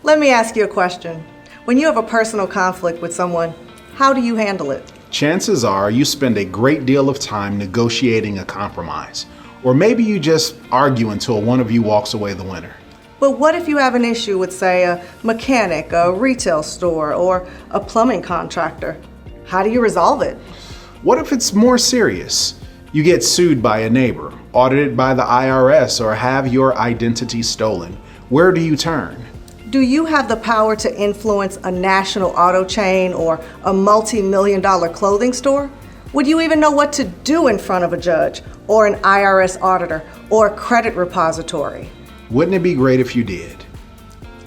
Let me ask you a question. When you have a personal conflict with someone, how do you handle it? Chances are you spend a great deal of time negotiating a compromise. Or maybe you just argue until one of you walks away the winner. But what if you have an issue with, say, a mechanic, a retail store, or a plumbing contractor? How do you resolve it? What if it's more serious? You get sued by a neighbor, audited by the IRS, or have your identity stolen. Where do you turn? Do you have the power to influence a national auto chain or a multi-million-dollar clothing store? Would you even know what to do in front of a judge, or an IRS auditor, or a credit repository? Wouldn't it be great if you did?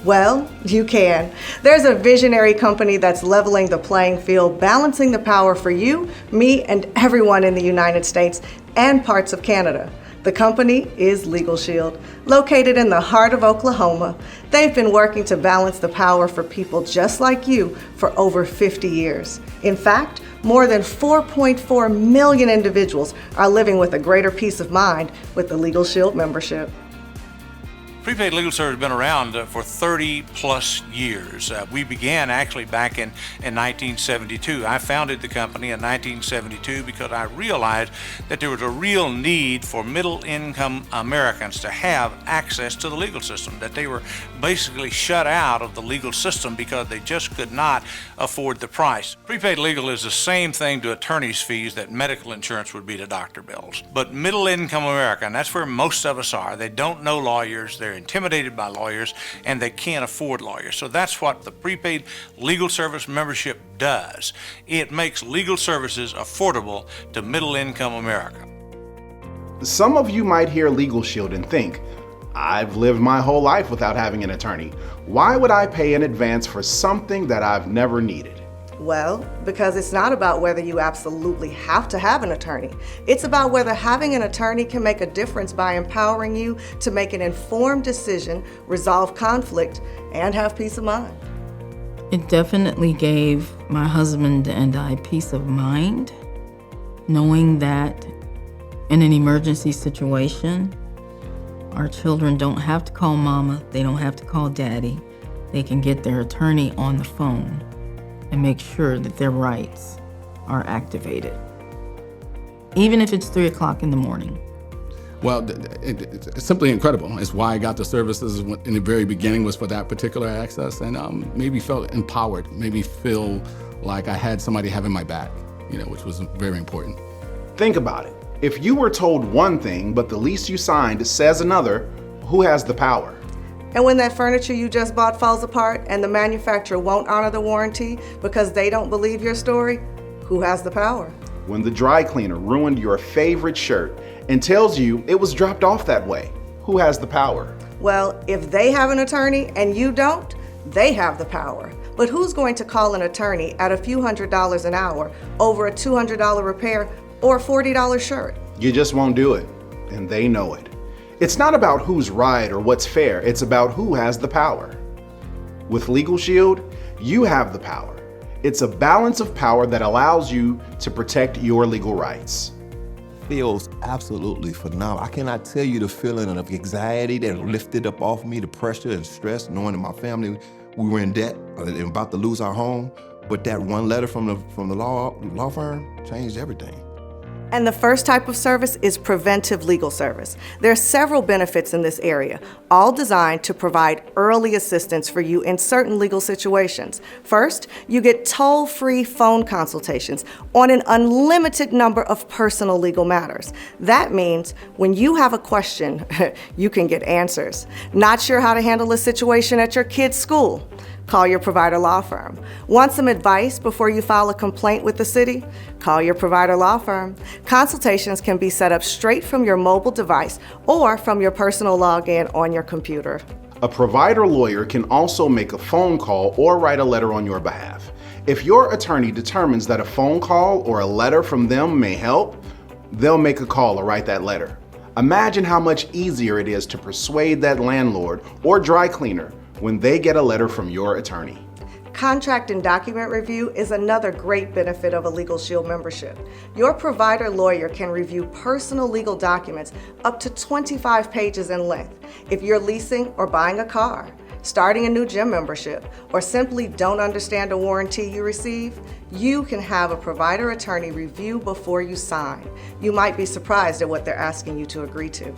Well, you can. There's a visionary company that's leveling the playing field, balancing the power for you, me, and everyone in the United States and parts of Canada. The company is LegalShield, located in the heart of Oklahoma. They've been working to balance the power for people just like you for over 50 years. In fact, more than 4.4 million individuals are living with a greater peace of mind with the LegalShield membership. Prepaid Legal Service has been around for 30 plus years. We began actually back in 1972. I founded the company in 1972 because I realized that there was a real need for middle income Americans to have access to the legal system, that they were basically shut out of the legal system because they just could not afford the price. Prepaid Legal is the same thing to attorney's fees that medical insurance would be to doctor bills. But middle income America, and that's where most of us are, they don't know lawyers, they're intimidated by lawyers, and they can't afford lawyers. So that's what the Prepaid Legal Service membership does. It makes legal services affordable to middle-income America. Some of you might hear LegalShield and think, I've lived my whole life without having an attorney. Why would I pay in advance for something that I've never needed? Well, because it's not about whether you absolutely have to have an attorney. It's about whether having an attorney can make a difference by empowering you to make an informed decision, resolve conflict, and have peace of mind. It definitely gave my husband and I peace of mind, knowing that in an emergency situation, our children don't have to call mama, they don't have to call daddy. They can get their attorney on the phone and make sure that their rights are activated, even if it's 3 o'clock in the morning. Well, it's simply incredible. It's why I got the services in the very beginning, was for that particular access, and maybe felt empowered, maybe feel like I had somebody having my back, which was very important. Think about it. If you were told one thing, but the lease you signed says another, who has the power? And when that furniture you just bought falls apart and the manufacturer won't honor the warranty because they don't believe your story, who has the power? When the dry cleaner ruined your favorite shirt and tells you it was dropped off that way, who has the power? Well, if they have an attorney and you don't, they have the power. But who's going to call an attorney at a few $100s an hour over a $200 repair or a $40 shirt? You just won't do it, and they know it. It's not about who's right or what's fair, it's about who has the power. With LegalShield, you have the power. It's a balance of power that allows you to protect your legal rights. Feels absolutely phenomenal. I cannot tell you the feeling of anxiety that lifted up off me, the pressure and stress, knowing that my family, we were in debt and about to lose our home. But that one letter from the law firm changed everything. And the first type of service is preventive legal service. There are several benefits in this area, all designed to provide early assistance for you in certain legal situations. First, you get toll-free phone consultations on an unlimited number of personal legal matters. That means when you have a question, you can get answers. Not sure how to handle a situation at your kid's school? Call your provider law firm. Want some advice before you file a complaint with the city? Call your provider law firm. Consultations can be set up straight from your mobile device or from your personal login on your computer. A provider lawyer can also make a phone call or write a letter on your behalf. If your attorney determines that a phone call or a letter from them may help, they'll make a call or write that letter. Imagine how much easier it is to persuade that landlord or dry cleaner when they get a letter from your attorney. Contract and document review is another great benefit of a LegalShield membership. Your provider lawyer can review personal legal documents up to 25 pages in length. If you're leasing or buying a car, starting a new gym membership, or simply don't understand a warranty you receive, you can have a provider attorney review before you sign. You might be surprised at what they're asking you to agree to.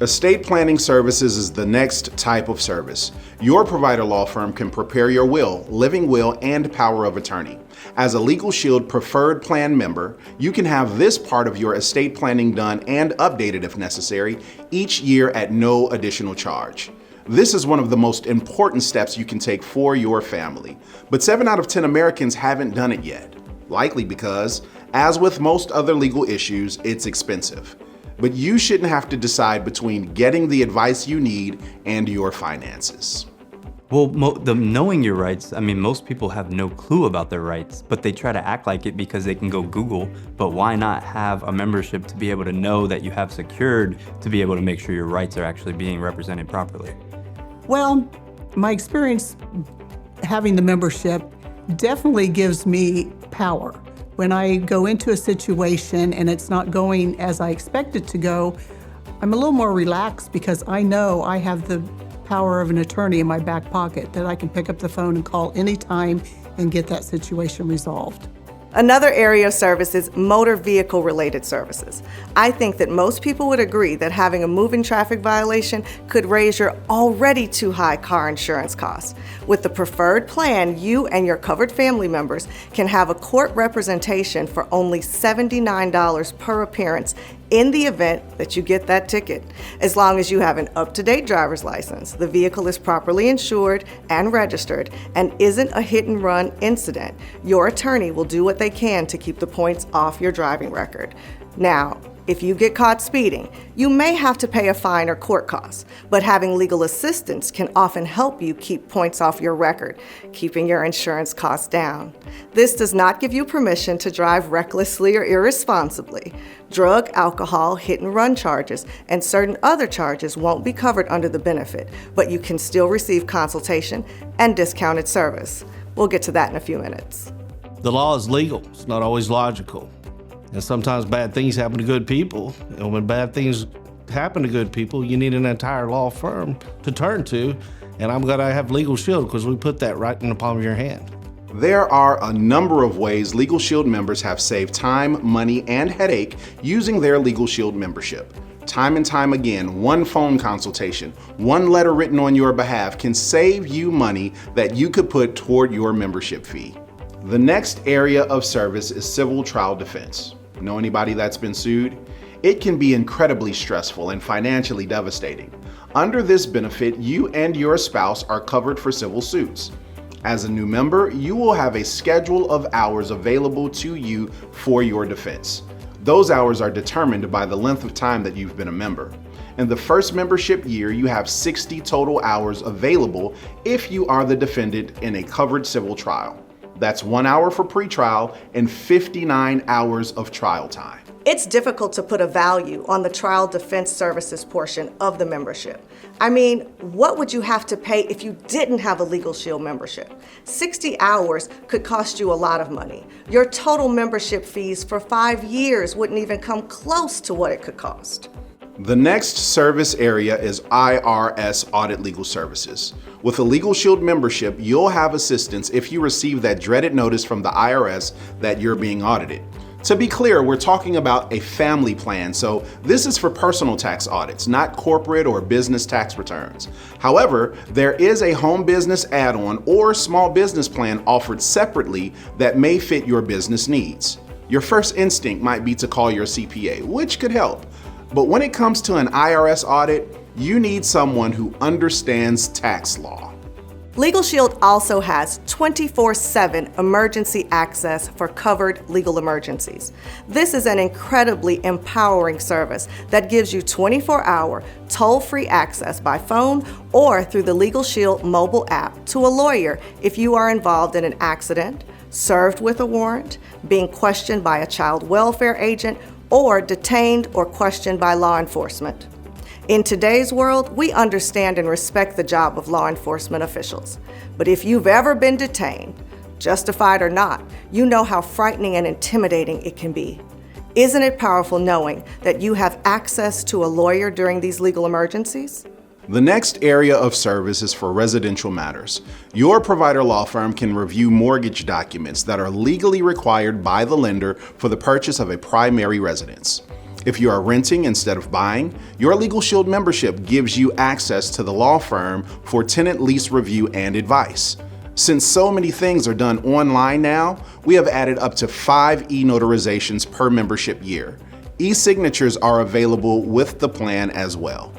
Estate planning services is the next type of service. Your provider law firm can prepare your will, living will, and power of attorney. As a LegalShield preferred plan member, you can have this part of your estate planning done and updated if necessary each year at no additional charge. This is one of the most important steps you can take for your family, but 7 out of 10 Americans haven't done it yet, likely because, as with most other legal issues, it's expensive. But you shouldn't have to decide between getting the advice you need and your finances. Well, knowing your rights, I mean, most people have no clue about their rights, but they try to act like it because they can go Google. But why not have a membership to be able to know that you have secured to be able to make sure your rights are actually being represented properly? Well, my experience having the membership definitely gives me power. When I go into a situation and it's not going as I expect it to go, I'm a little more relaxed because I know I have the power of an attorney in my back pocket that I can pick up the phone and call anytime and get that situation resolved. Another area of service is motor vehicle related services. I think that most people would agree that having a moving traffic violation could raise your already too high car insurance costs. With the preferred plan, you and your covered family members can have a court representation for only $79 per appearance in the event that you get that ticket. As long as you have an up-to-date driver's license, the vehicle is properly insured and registered, and isn't a hit-and-run incident, your attorney will do what they can to keep the points off your driving record. Now, if you get caught speeding, you may have to pay a fine or court costs, but having legal assistance can often help you keep points off your record, keeping your insurance costs down. This does not give you permission to drive recklessly or irresponsibly. Drug, alcohol, hit-and-run charges, and certain other charges won't be covered under the benefit, but you can still receive consultation and discounted service. We'll get to that in a few minutes. The law is legal. It's not always logical. And sometimes bad things happen to good people. And when bad things happen to good people, you need an entire law firm to turn to. And I'm glad I have LegalShield because we put that right in the palm of your hand. There are a number of ways LegalShield members have saved time, money, and headache using their LegalShield membership. Time and time again, one phone consultation, one letter written on your behalf can save you money that you could put toward your membership fee. The next area of service is civil trial defense. Know anybody that's been sued? It can be incredibly stressful and financially devastating. Under this benefit, you and your spouse are covered for civil suits. As a new member, you will have a schedule of hours available to you for your defense. Those hours are determined by the length of time that you've been a member. In the first membership year, you have 60 total hours available if you are the defendant in a covered civil trial. That's 1 hour for pretrial and 59 hours of trial time. It's difficult to put a value on the trial defense services portion of the membership. I mean, what would you have to pay if you didn't have a LegalShield membership? 60 hours could cost you a lot of money. Your total membership fees for 5 years wouldn't even come close to what it could cost. The next service area is IRS audit legal services. With a LegalShield membership, you'll have assistance if you receive that dreaded notice from the IRS that you're being audited. To be clear, we're talking about a family plan, so this is for personal tax audits, not corporate or business tax returns. However, there is a home business add-on or small business plan offered separately that may fit your business needs. Your first instinct might be to call your CPA, which could help. But when it comes to an IRS audit, you need someone who understands tax law. LegalShield also has 24/7 emergency access for covered legal emergencies. This is an incredibly empowering service that gives you 24-hour toll-free access by phone or through the LegalShield mobile app to a lawyer if you are involved in an accident, served with a warrant, being questioned by a child welfare agent, or detained or questioned by law enforcement. In today's world, we understand and respect the job of law enforcement officials. But if you've ever been detained, justified or not, you know how frightening and intimidating it can be. Isn't it powerful knowing that you have access to a lawyer during these legal emergencies? The next area of service is for residential matters. Your provider law firm can review mortgage documents that are legally required by the lender for the purchase of a primary residence. If you are renting instead of buying, your LegalShield membership gives you access to the law firm for tenant lease review and advice. Since so many things are done online now, we have added up to 5 e-notarizations per membership year. E-signatures are available with the plan as well.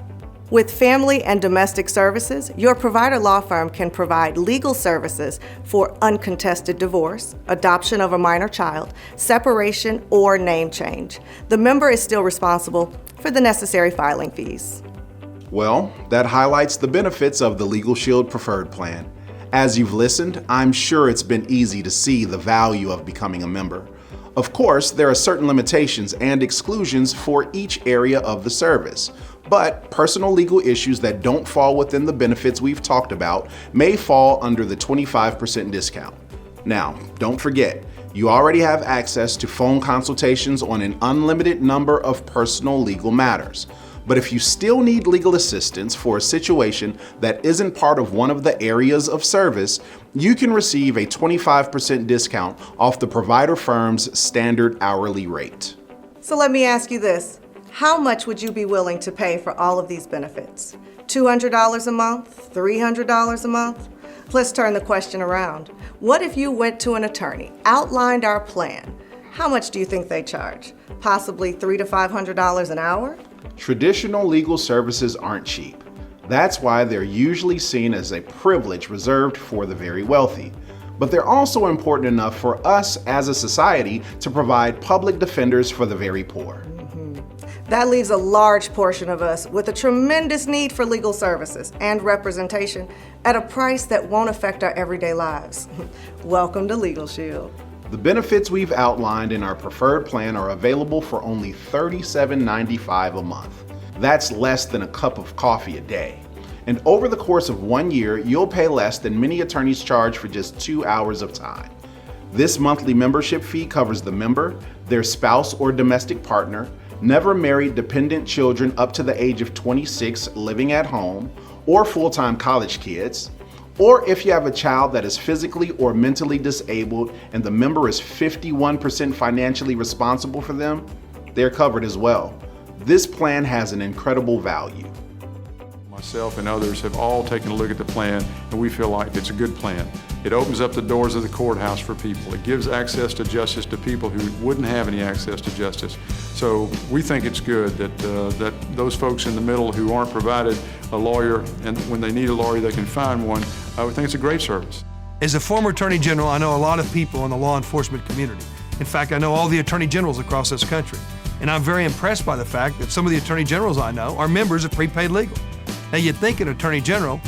With family and domestic services, your provider law firm can provide legal services for uncontested divorce, adoption of a minor child, separation, or name change. The member is still responsible for the necessary filing fees. Well, that highlights the benefits of the LegalShield Preferred Plan. As you've listened, I'm sure it's been easy to see the value of becoming a member. Of course, there are certain limitations and exclusions for each area of the service, but personal legal issues that don't fall within the benefits we've talked about may fall under the 25% discount. Now, don't forget, you already have access to phone consultations on an unlimited number of personal legal matters. But if you still need legal assistance for a situation that isn't part of one of the areas of service, you can receive a 25% discount off the provider firm's standard hourly rate. So let me ask you this. How much would you be willing to pay for all of these benefits? $200 a month? $300 a month? Let's turn the question around. What if you went to an attorney, outlined our plan? How much do you think they charge? Possibly $300 to $500 an hour? Traditional legal services aren't cheap. That's why they're usually seen as a privilege reserved for the very wealthy. But they're also important enough for us as a society to provide public defenders for the very poor. That leaves a large portion of us with a tremendous need for legal services and representation at a price that won't affect our everyday lives. Welcome to LegalShield. The benefits we've outlined in our preferred plan are available for only $37.95 a month. That's less than a cup of coffee a day. And over the course of 1 year, you'll pay less than many attorneys charge for just 2 hours of time. This monthly membership fee covers the member, their spouse or domestic partner, never married dependent children up to the age of 26 living at home, or full-time college kids, or if you have a child that is physically or mentally disabled and the member is 51% financially responsible for them, they're covered as well. This plan has an incredible value. Myself and others have all taken a look at the plan, and we feel like it's a good plan. It opens up the doors of the courthouse for people. It gives access to justice to people who wouldn't have any access to justice. So we think it's good that those folks in the middle who aren't provided a lawyer, and when they need a lawyer, they can find one. I would think it's a great service. As a former Attorney General, I know a lot of people in the law enforcement community. In fact, I know all the Attorney Generals across this country. And I'm very impressed by the fact that some of the Attorney Generals I know are members of Prepaid Legal. Now, you'd think an Attorney General,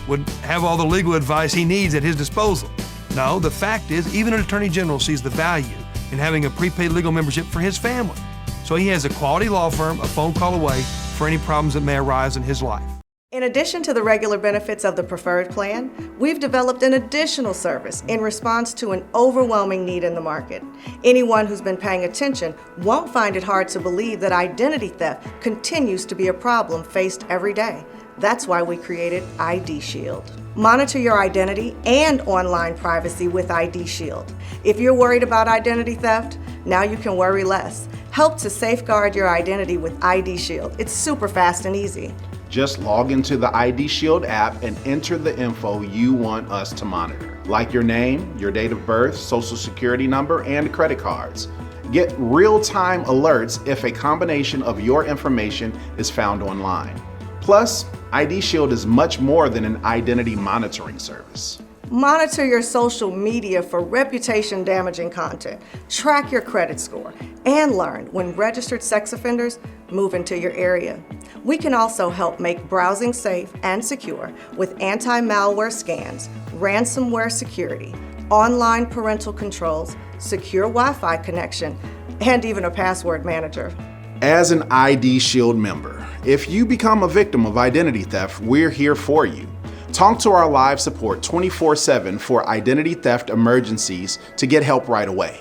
would have all the legal advice he needs at his disposal. No, the fact is, even an Attorney General sees the value in having a Prepaid Legal membership for his family. So he has a quality law firm a phone call away for any problems that may arise in his life. In addition to the regular benefits of the preferred plan, we've developed an additional service in response to an overwhelming need in the market. Anyone who's been paying attention won't find it hard to believe that identity theft continues to be a problem faced every day. That's why we created ID Shield. Monitor your identity and online privacy with ID Shield. If you're worried about identity theft, now you can worry less. Help to safeguard your identity with ID Shield. It's super fast and easy. Just log into the ID Shield app and enter the info you want us to monitor, like your name, your date of birth, social security number, and credit cards. Get real-time alerts if a combination of your information is found online. Plus, ID Shield is much more than an identity monitoring service. Monitor your social media for reputation-damaging content, track your credit score, and learn when registered sex offenders move into your area. We can also help make browsing safe and secure with anti-malware scans, ransomware security, online parental controls, secure Wi-Fi connection, and even a password manager. As an ID Shield member, if you become a victim of identity theft, we're here for you. Talk to our live support 24/7 for identity theft emergencies to get help right away.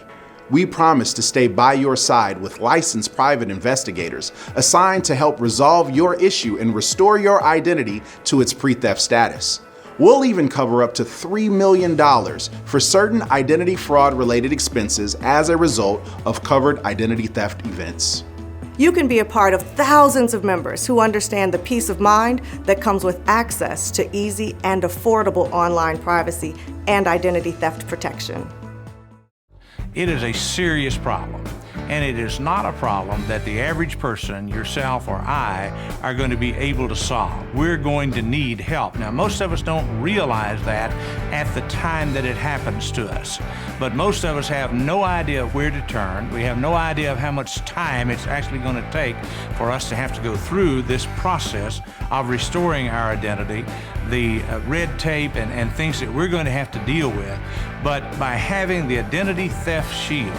We promise to stay by your side with licensed private investigators assigned to help resolve your issue and restore your identity to its pre-theft status. We'll even cover up to $3 million for certain identity fraud related expenses as a result of covered identity theft events. You can be a part of thousands of members who understand the peace of mind that comes with access to easy and affordable online privacy and identity theft protection. It is a serious problem, and it is not a problem that the average person, yourself or I, are going to be able to solve. We're going to need help. Now, most of us don't realize that at the time that it happens to us, but most of us have no idea where to turn. We have no idea of how much time it's actually going to take for us to have to go through this process of restoring our identity, the red tape and things that we're going to have to deal with. But by having the Identity Theft Shield,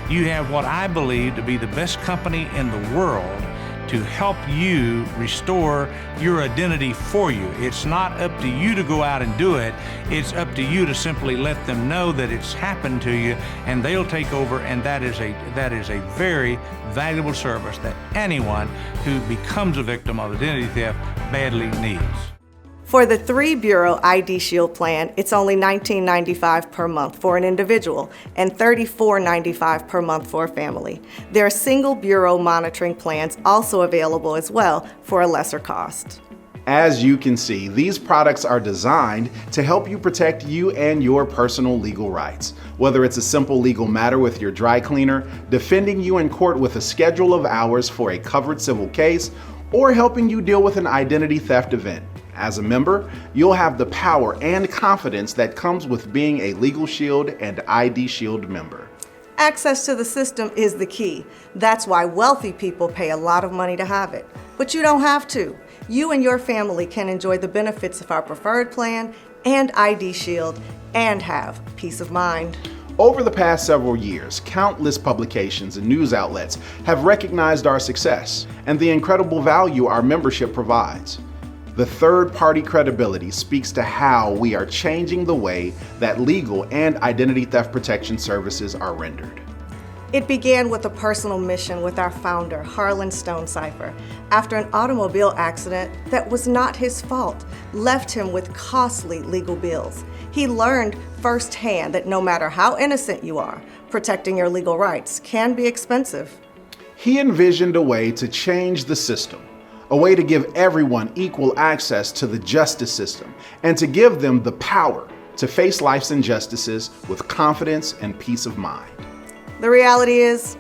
you have what I believe to be the best company in the world to help you restore your identity for you. It's not up to you to go out and do it. It's up to you to simply let them know that it's happened to you, and they'll take over, and that is a very valuable service that anyone who becomes a victim of identity theft badly needs. For the 3-bureau ID Shield plan, it's only $19.95 per month for an individual and $34.95 per month for a family. There are single bureau monitoring plans also available as well for a lesser cost. As you can see, these products are designed to help you protect you and your personal legal rights. Whether it's a simple legal matter with your dry cleaner, defending you in court with a schedule of hours for a covered civil case, or helping you deal with an identity theft event. As a member, you'll have the power and confidence that comes with being a LegalShield and ID Shield member. Access to the system is the key. That's why wealthy people pay a lot of money to have it. But you don't have to. You and your family can enjoy the benefits of our preferred plan and ID Shield and have peace of mind. Over the past several years, countless publications and news outlets have recognized our success and the incredible value our membership provides. The third-party credibility speaks to how we are changing the way that legal and identity theft protection services are rendered. It began with a personal mission with our founder, Hardland Stonecipher, after an automobile accident that was not his fault, left him with costly legal bills. He learned firsthand that no matter how innocent you are, protecting your legal rights can be expensive. He envisioned a way to change the system, a way to give everyone equal access to the justice system, and to give them the power to face life's injustices with confidence and peace of mind. The reality is,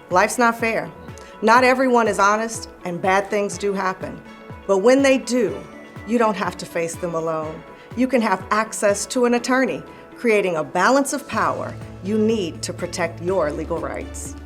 life's not fair. Not everyone is honest, and bad things do happen. But when they do, you don't have to face them alone. You can have access to an attorney, creating a balance of power you need to protect your legal rights.